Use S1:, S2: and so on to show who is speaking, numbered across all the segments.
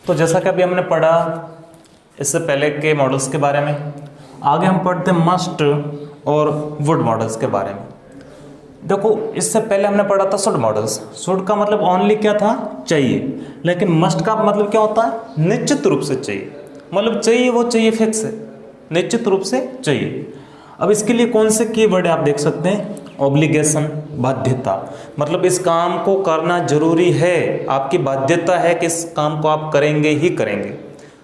S1: तो जैसा कि अभी हमने पढ़ा इससे पहले के मॉडल्स के बारे में, आगे हम पढ़ते हैं मस्ट और वुड मॉडल्स के बारे में। देखो इससे पहले हमने पढ़ा था शुड मॉडल्स। शुड का मतलब ओनली क्या था, चाहिए, लेकिन मस्ट का मतलब क्या होता है, निश्चित रूप से चाहिए। मतलब चाहिए वो चाहिए फिक्स है, निश्चित रूप से चाहिए। अब इसके लिए कौन से कीवर्ड आप देख सकते हैं, ऑब्लिगेशन, बाध्यता, मतलब इस काम को करना जरूरी है, आपकी बाध्यता है कि इस काम को आप करेंगे ही करेंगे।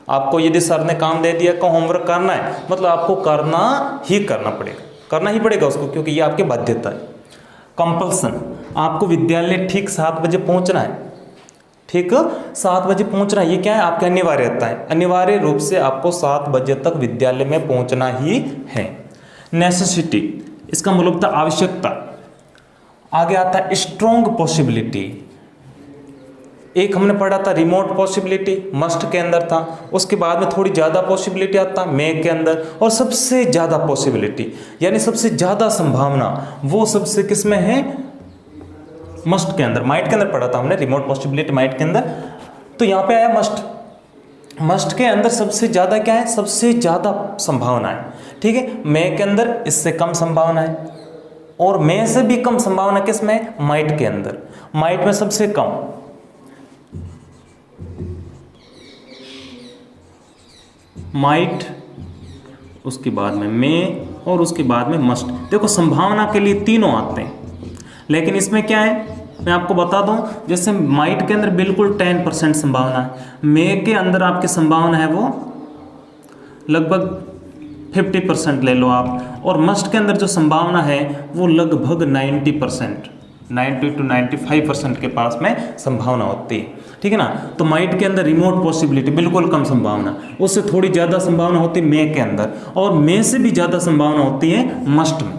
S1: आपको यदि सर ने काम दे दिया कि होमवर्क करना है, मतलब आपको करना ही करना पड़ेगा, करना ही पड़ेगा उसको, क्योंकि ये आपकी बाध्यता है। कंपल्सन, आपको विद्यालय ठीक 7 बजे पहुंचना है, ठीक 7 बजे पहुंचना, ये क्या है, आपकी अनिवार्यता है। अनिवार्य रूप से आपको 7 बजे तक विद्यालय में पहुंचना ही है। नेसेसिटी, इसका मतलब होता है आवश्यकता। आगे आता है स्ट्रॉन्ग पॉसिबिलिटी। एक हमने पढ़ा था रिमोट पॉसिबिलिटी, मस्ट के अंदर था, उसके बाद में थोड़ी ज़्यादा पॉसिबिलिटी आता है मे के अंदर, और सबसे ज़्यादा पॉसिबिलिटी यानी सबसे ज़्यादा संभावना वो सबसे किस में है, मस्ट के अंदर। माइट के अंदर पढ़ा था हमने रिमोट पॉसिबिलिटी माइट के अंदर, तो यहाँ पे आया मस्ट। मस्ट के अंदर सबसे ज़्यादा क्या है, सबसे ज़्यादा संभावना है, ठीक है। मे के अंदर इससे कम संभावना है, और मे से भी कम संभावना किस में, माइट के अंदर। माइट में सबसे कम, माइट, उसके बाद में मे, और उसके बाद में मस्ट। देखो संभावना के लिए तीनों आते हैं, लेकिन इसमें क्या है मैं आपको बता दूं, जैसे माइट के अंदर बिल्कुल 10% संभावना है, मे के अंदर आपकी संभावना है वो लगभग 50% ले लो आप, और मस्ट के अंदर जो संभावना है वो लगभग 90%, 90 to 95% के पास में संभावना होती है, ठीक है ना। तो माइट के अंदर रिमोट पॉसिबिलिटी बिल्कुल कम संभावना, उससे थोड़ी ज़्यादा संभावना होती है मे के अंदर, और मे से भी ज़्यादा संभावना होती है मस्ट में,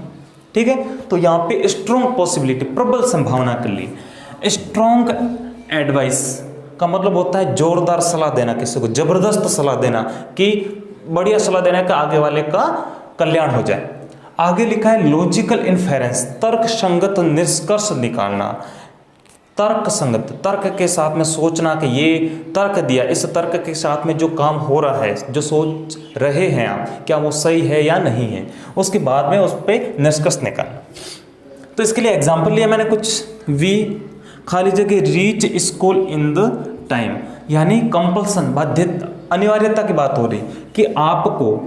S1: ठीक है। तो यहाँ पे स्ट्रॉन्ग पॉसिबिलिटी, प्रबल संभावना के लिए। स्ट्रॉन्ग एडवाइस का मतलब होता है जोरदार सलाह देना, किसी को जबरदस्त सलाह देना, कि बढ़िया सलाह देना कि आगे वाले का कल्याण हो जाए। आगे लिखा है लॉजिकल इन्फेरेंस, तर्क संगत निष्कर्ष निकालना। तर्क संगत, तर्क के साथ में सोचना कि ये तर्क दिया, इस तर्क के साथ में जो काम हो रहा है, जो सोच रहे हैं आप, क्या वो सही है या नहीं है, उसके बाद में उस पर निष्कर्ष निकालना। तो इसके लिए एग्जाम्पल लिया मैंने कुछ, वी खाली जगह reach school in the time, यानी कंपल्सन, बाध्यता, अनिवार्यता की बात हो रही कि आपको,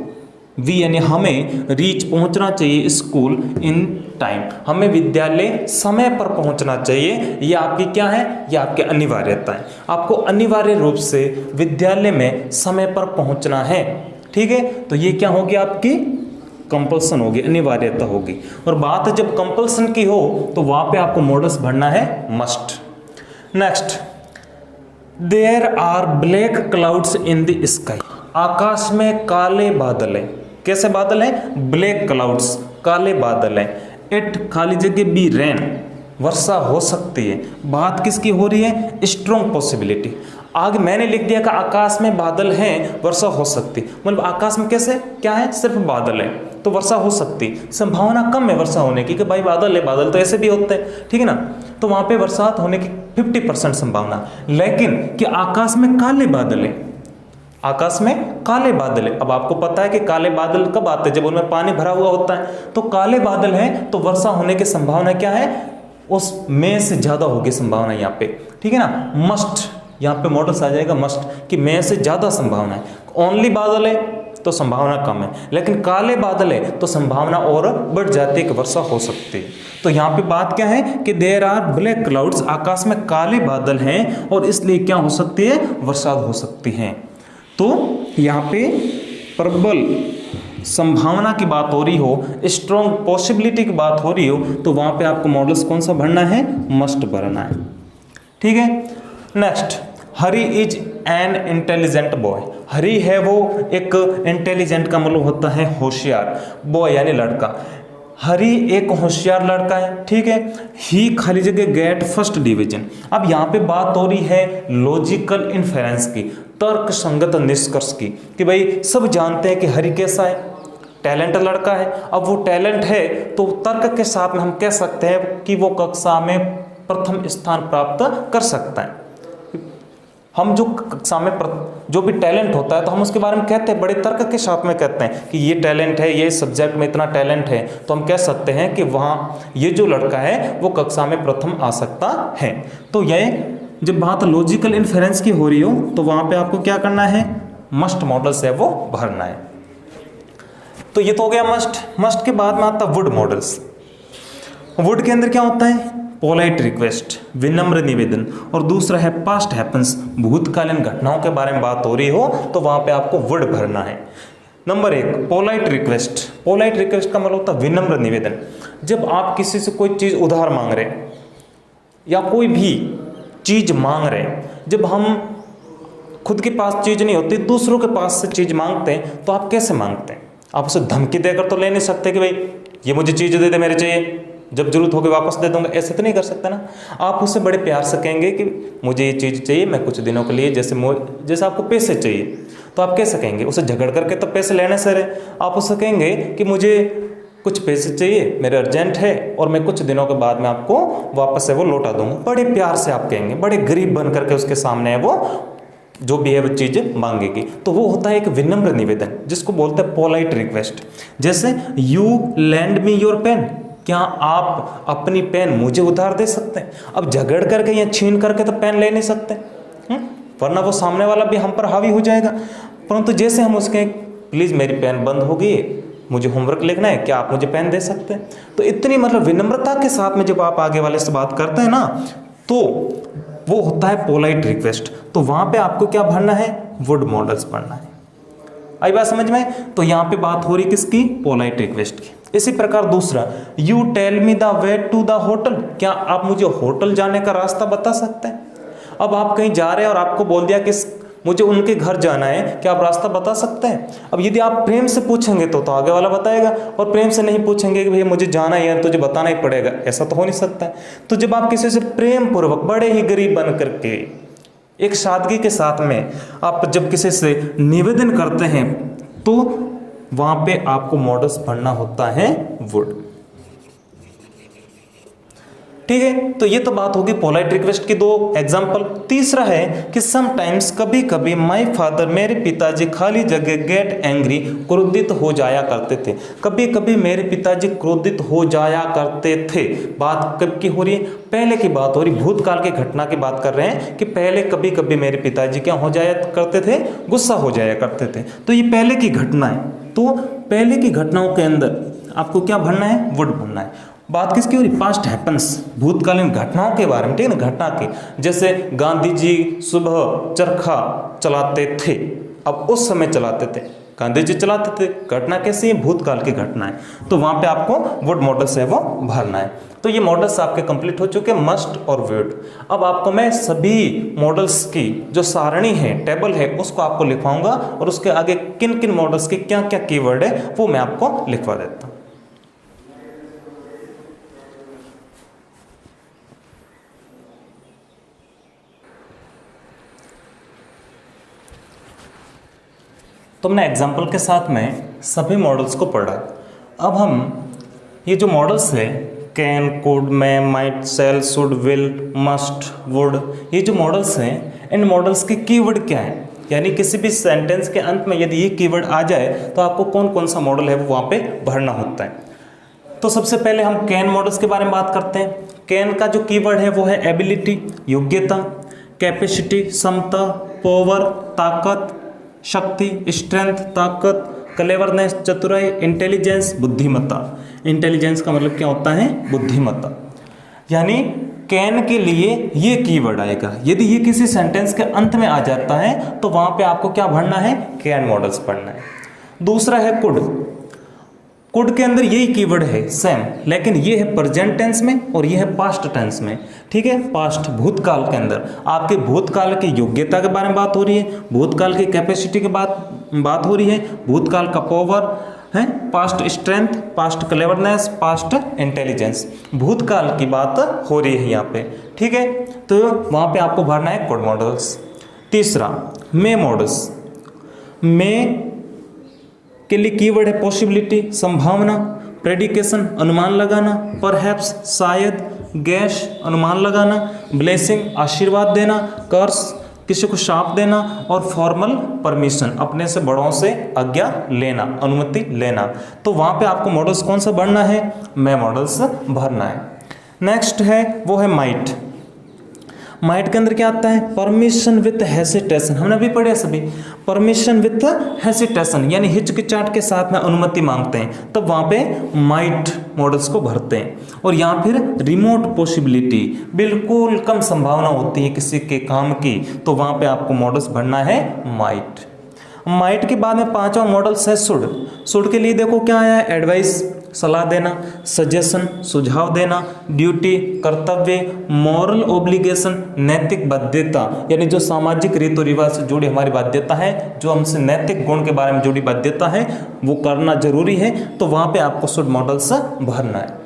S1: वी यानी हमें, रीच पहुंचना चाहिए स्कूल इन टाइम, हमें विद्यालय समय पर पहुंचना चाहिए। ये आपकी क्या है, ये आपकी अनिवार्यता है, आपको अनिवार्य रूप से विद्यालय में समय पर पहुंचना है, ठीक है। तो ये क्या होगी, आपकी कंपल्सन होगी, अनिवार्यता होगी। और बात जब कंपल्सन की हो तो वहां पे आपको मॉडल्स भरना है must. Next, there are black clouds in the sky, आकाश में काले बादल हैं। कैसे बादल हैं, ब्लैक क्लाउड्स, काले बादल हैं। इट खाली जगह बी रेन, वर्षा हो सकती है। बात किसकी हो रही है, स्ट्रॉन्ग पॉसिबिलिटी। आगे मैंने लिख दिया कि आकाश में बादल हैं, वर्षा हो सकती, मतलब आकाश में कैसे क्या है, सिर्फ बादल है तो वर्षा हो सकती, संभावना कम है वर्षा होने की, कि भाई बादल है, बादल तो ऐसे भी होते हैं, ठीक है ना। तो वहां पे बरसात होने की 50% संभावना, लेकिन कि आकाश में काले बादल है, आकाश में काले बादल है। अब आपको पता है कि काले बादल कब आते हैं, जब उनमें पानी भरा हुआ होता है। तो काले बादल हैं तो वर्षा होने की संभावना क्या है, उस में से ज्यादा होगी संभावना यहाँ पे, ठीक है ना। मस्ट, यहाँ पे मॉडल्स आ जाएगा मस्ट, कि में से ज्यादा संभावना है। ओनली बादल है तो संभावना कम है, लेकिन काले बादल है तो संभावना और बढ़ जाती है कि वर्षा हो सकती है। तो यहाँ पे बात क्या है कि देयर आर ब्लैक क्लाउड्स, आकाश में काले बादल हैं और इसलिए क्या हो सकती है, बरसात हो सकती है। तो यहाँ पे प्रबल संभावना की बात हो रही हो, स्ट्रॉन्ग पॉसिबिलिटी की बात हो रही हो, तो वहां पे आपको मॉडल्स कौन सा भरना है, मस्ट भरना है, ठीक है। Next, Hari is an intelligent boy. Hari है वो एक इंटेलिजेंट का मतलब होता है होशियार, बॉय यानी लड़का। हरी एक होशियार लड़का है, ठीक है। ही खाली जगह गेट फर्स्ट डिवीजन। अब यहाँ पे बात हो रही है लॉजिकल इन्फेरेंस की, तर्क संगत निष्कर्ष की, कि भाई सब जानते हैं कि हरी कैसा है, टैलेंट लड़का है। अब वो टैलेंट है तो तर्क के साथ में हम कह सकते हैं कि वो कक्षा में प्रथम स्थान प्राप्त कर सकता है। हम जो कक्षा में जो भी टैलेंट होता है तो हम उसके बारे में कहते हैं, बड़े तर्क के साथ में कहते हैं कि ये टैलेंट है, ये सब्जेक्ट में इतना टैलेंट है, तो हम कह सकते हैं कि वहाँ ये जो लड़का है वो कक्षा में प्रथम आ सकता है। तो ये जब बात लॉजिकल इन्फेरेंस की हो रही हो तो वहाँ पे आपको क्या करना है, मस्ट मॉडल्स है वो भरना है। तो ये तो हो गया मस्ट के बाद में आता वुड मॉडल्स। वुड के अंदर क्या होता है, पोलाइट रिक्वेस्ट, विनम्र निवेदन, और दूसरा है पास्ट हैपन्स, भूतकालीन घटनाओं के बारे में बात हो रही हो तो वहां पे आपको वुड भरना है। Number 1 polite request. Polite request का मतलब होता है विनम्र निवेदन। जब आप किसी से कोई चीज उधार मांग रहे हैं या कोई भी चीज मांग रहे हैं, जब हम खुद के पास चीज नहीं होती दूसरों के पास से चीज मांगते हैं तो आप कैसे मांगते हैं, आप उसे धमकी देकर तो ले नहीं सकते कि भाई ये मुझे चीज दे दे, मेरे चाहिए, जब जरूरत होगी वापस दे दूंगा, ऐसे तो नहीं कर सकते ना। आप उससे बड़े प्यार से कहेंगे कि मुझे ये चीज़ चाहिए, मैं कुछ दिनों के लिए, जैसे आपको पैसे चाहिए तो आप कैसे कहेंगे, उसे झगड़ करके तो पैसे लेने से रहे, आप उससे कहेंगे कि मुझे कुछ पैसे चाहिए, मेरे अर्जेंट है और मैं कुछ दिनों के बाद में आपको वापस से वो लौटा दूंगा, बड़े प्यार से आप कहेंगे, बड़े गरीब बन करके उसके सामने है वो जो भी है वो चीज़ मांगेगी। तो वो होता है एक विनम्र निवेदन जिसको बोलते हैं पोलाइट रिक्वेस्ट। जैसे you lend me your pen, क्या आप अपनी पेन मुझे उधार दे सकते हैं। अब झगड़ करके या छीन करके तो पेन ले नहीं सकते, वरना वो सामने वाला भी हम पर हावी हो जाएगा। परंतु जैसे हम उसके प्लीज़ मेरी पेन बंद हो गई, मुझे होमवर्क लिखना है, क्या आप मुझे पेन दे सकते हैं। तो इतनी मतलब विनम्रता के साथ में जब आप आगे वाले से बात करते हैं ना तो वो होता है पोलाइट रिक्वेस्ट। तो वहाँ पे आपको क्या भरना है, वुड मॉडल्स पढ़ना है। आई बात समझ में। तो यहाँ पे बात हो रही किसकी, पोलाइट रिक्वेस्ट की। इसी प्रकार दूसरा, you tell me the way to the hotel, क्या आप मुझे होटल जाने का रास्ता बता सकते हैं। अब आप कहीं जा रहे हैं और आपको बोल दिया कि मुझे उनके घर जाना है, क्या आप रास्ता बता सकते हैं। अब यदि आप प्रेम से पूछेंगे तो आगे वाला बताएगा, और प्रेम से नहीं पूछेंगे कि भाई मुझे जाना है तुझे बताना ही पड़ेगा, ऐसा तो हो नहीं सकता है। तो जब आप किसी से प्रेम पूर्वक बड़े ही गरीब बन करके एक सादगी के साथ में आप जब किसी से निवेदन करते हैं तो वहां पे आपको मॉडल्स पढ़ना होता है वुड। ठीक है, तो ये तो बात होगी पोलाइट रिक्वेस्ट की 2 एग्जांपल। तीसरा है कि समटाइम्स, कभी कभी, माय फादर, मेरे पिताजी, खाली जगह, गेट एंग्री, क्रोधित हो जाया करते थे। कभी कभी मेरे पिताजी क्रोधित हो जाया करते थे। बात कब की हो रही है, पहले की बात हो रही, भूतकाल की घटना की बात कर रहे हैं कि पहले कभी कभी मेरे पिताजी क्या हो जाया करते थे, गुस्सा हो जाया करते थे। तो ये पहले की घटना है, तो पहले की घटनाओं के अंदर आपको क्या भरना है, वुड भरना है। बात किसकी हो रही, पास्ट हैपन्स, भूतकालीन घटनाओं के बारे में, ठीक है ना, घटना की। जैसे गांधी जी सुबह चरखा चलाते थे, अब उस समय चलाते थे, गांधी जी चलाते थे, घटना कैसी है, भूतकाल की घटना है। तो वहां पे आपको वुड मॉडल्स है वो भरना है। तो ये मॉडल्स आपके कंप्लीट हो चुके, मस्ट और वुड। अब आपको मैं सभी मॉडल्स की जो सारणी है, टेबल है, उसको आपको लिखवाऊंगा और उसके आगे किन किन मॉडल्स के क्या क्या कीवर्ड है वो मैं आपको लिखवा देता हूं। तो हमने एग्जाम्पल के साथ में सभी मॉडल्स को पढ़ा। अब हम ये जो मॉडल्स है, can, could, may, might, shall, should, will, must, would, ये जो मॉडल्स हैं, इन मॉडल्स के कीवर्ड क्या है, यानी किसी भी सेंटेंस के अंत में यदि ये कीवर्ड आ जाए तो आपको कौन कौन सा मॉडल है वो वहाँ पे भरना होता है। तो सबसे पहले हम कैन मॉडल्स के बारे में बात करते हैं। कैन का जो कीवर्ड है वो है एबिलिटी, योग्यता, कैपेसिटी, क्षमता, पावर, ताकत, शक्ति, स्ट्रेंथ, ताकत, क्लेवरनेस, चतुराई, इंटेलिजेंस, बुद्धिमत्ता। इंटेलिजेंस का मतलब क्या होता है, बुद्धिमत्ता। यानी कैन के लिए ये कीवर्ड आएगा। यदि ये किसी सेंटेंस के अंत में आ जाता है तो वहां पे आपको क्या भरना है, कैन मॉडल्स पढ़ना है। दूसरा है कुड। कुड के अंदर यही कीवर्ड है सेम, लेकिन ये है प्रेजेंट टेंस में और ये है पास्ट टेंस में। ठीक है, पास्ट भूतकाल के अंदर आपके भूतकाल की योग्यता के बारे में बात हो रही है, भूतकाल की कैपेसिटी की बात हो रही है, भूतकाल का पावर है, past strength, past cleverness, past intelligence, भूतकाल की बात हो रही है यहाँ पे। ठीक है, तो वहाँ पे आपको भरना है कुड मॉडल्स। तीसरा मे मॉडल्स। मे के लिए कीवर्ड है पॉसिबिलिटी, संभावना, प्रेडिकेशन, अनुमान लगाना, परहैप्स, शायद, गैस, अनुमान लगाना, ब्लेसिंग, आशीर्वाद देना, कर्स, किसी को शाप देना और फॉर्मल परमिशन, अपने से बड़ों से आज्ञा लेना, अनुमति लेना। तो वहाँ पे आपको मॉडल्स कौन सा भरना है, मैं मॉडल्स भरना है। नेक्स्ट है वो है माइट। माइट के अंदर क्या आता है, परमिशन विथ हेसिटेशन, हमने अभी पढ़े सभी, परमिशन विथ हेसिटेशन यानी हिचकिचाहट के साथ में अनुमति मांगते हैं, तब वहाँ पे माइट मॉडल्स को भरते हैं। और यहाँ फिर रिमोट पॉसिबिलिटी, बिल्कुल कम संभावना होती है किसी के काम की, तो वहाँ पे आपको मॉडल्स भरना है माइट। माइट के बाद में पांचवा मॉडल्स है शुड। शुड के लिए देखो क्या आया है, एडवाइस सलाह देना, सजेशन सुझाव देना, ड्यूटी कर्तव्य, मॉरल ओब्लिगेशन नैतिक बाध्यता यानी जो सामाजिक रीति रिवाज से जुड़ी हमारी बाध्यता है, जो हमसे नैतिक गुण के बारे में जुड़ी बाध्यता है वो करना जरूरी है, तो वहाँ पे आपको शुड मॉडल्स भरना है।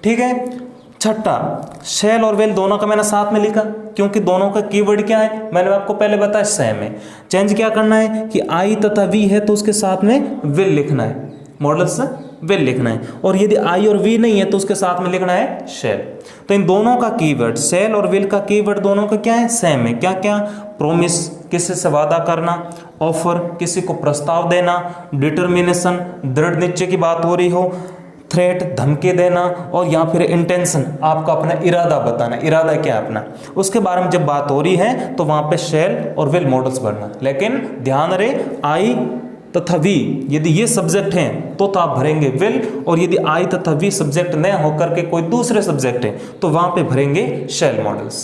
S1: ठीक है। छठा, शैल और वेल दोनों का मैंने साथ में लिखा क्योंकि दोनों का कीवर्ड क्या है, मैंने आपको पहले बताया सेम है। चेंज क्या करना है कि आई तथा वी है तो उसके साथ में विल लिखना है, मॉडल्स विल लिखना है, और यदि आई और वी नहीं है तो उसके साथ में लिखना है शैल। तो इन दोनों का कीवर्ड, शैल और विल का कीवर्ड दोनों का क्या है, सेम है। क्या क्या, प्रोमिस किसी से वादा करना, ऑफर किसी को प्रस्ताव देना, डिटर्मिनेशन दृढ़ निश्चय की बात हो रही हो, थ्रेट धमकी देना, और या फिर इंटेंशन आपका अपना इरादा बताना, इरादा क्या है अपना, उसके बारे में जब बात हो रही है तो वहां पे शैल और विल मॉडल्स भरना। लेकिन ध्यान रहे आई तथा वी यदि ये सब्जेक्ट हैं तो आप भरेंगे विल, और यदि आई तथा वी सब्जेक्ट न होकर के कोई दूसरे सब्जेक्ट है तो वहां पे भरेंगे शैल मॉडल्स।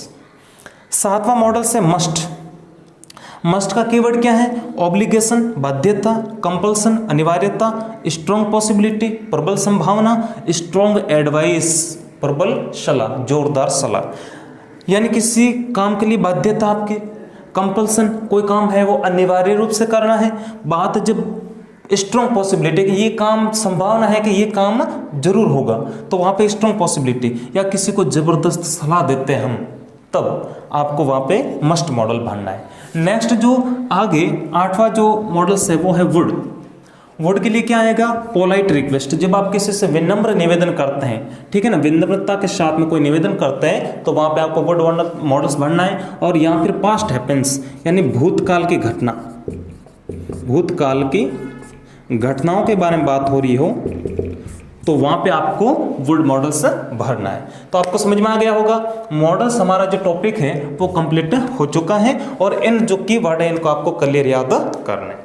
S1: सातवां मॉडल से मस्ट। मस्ट का कीवर्ड क्या है, ऑब्लिगेशन बाध्यता, कंपल्सन अनिवार्यता, स्ट्रॉन्ग पॉसिबिलिटी प्रबल संभावना, स्ट्रॉन्ग एडवाइस प्रबल सलाह जोरदार सलाह। यानी किसी काम के लिए बाध्यता आपकी, कंपल्सन कोई काम है वो अनिवार्य रूप से करना है, बात जब स्ट्रॉन्ग पॉसिबिलिटी कि ये काम संभावना है कि ये काम जरूर होगा तो वहाँ पे स्ट्रॉन्ग पॉसिबिलिटी, या किसी को जबरदस्त सलाह देते हैं हम तब आपको वहाँ पे मस्ट मॉडल भरना है। नेक्स्ट जो आगे आठवां जो मॉडल्स है वो है वुड। वुड के लिए क्या आएगा, पोलाइट रिक्वेस्ट, जब आप किसी से विनम्र निवेदन करते हैं, ठीक है ना, विनम्रता के साथ में कोई निवेदन करते हैं तो वहाँ पे आपको वुड मॉडल्स भरना है। और यहाँ फिर पास्ट हैपेंस यानी भूतकाल की घटना, भूतकाल की घटनाओं के बारे में बात हो रही हो तो वहां पे आपको वुड मॉडल्स भरना है। तो आपको समझ में आ गया होगा, मॉडल्स हमारा जो टॉपिक है वो कंप्लीट हो चुका है, और इन जो कीवर्ड है इनको आपको क्लियर याद करना है।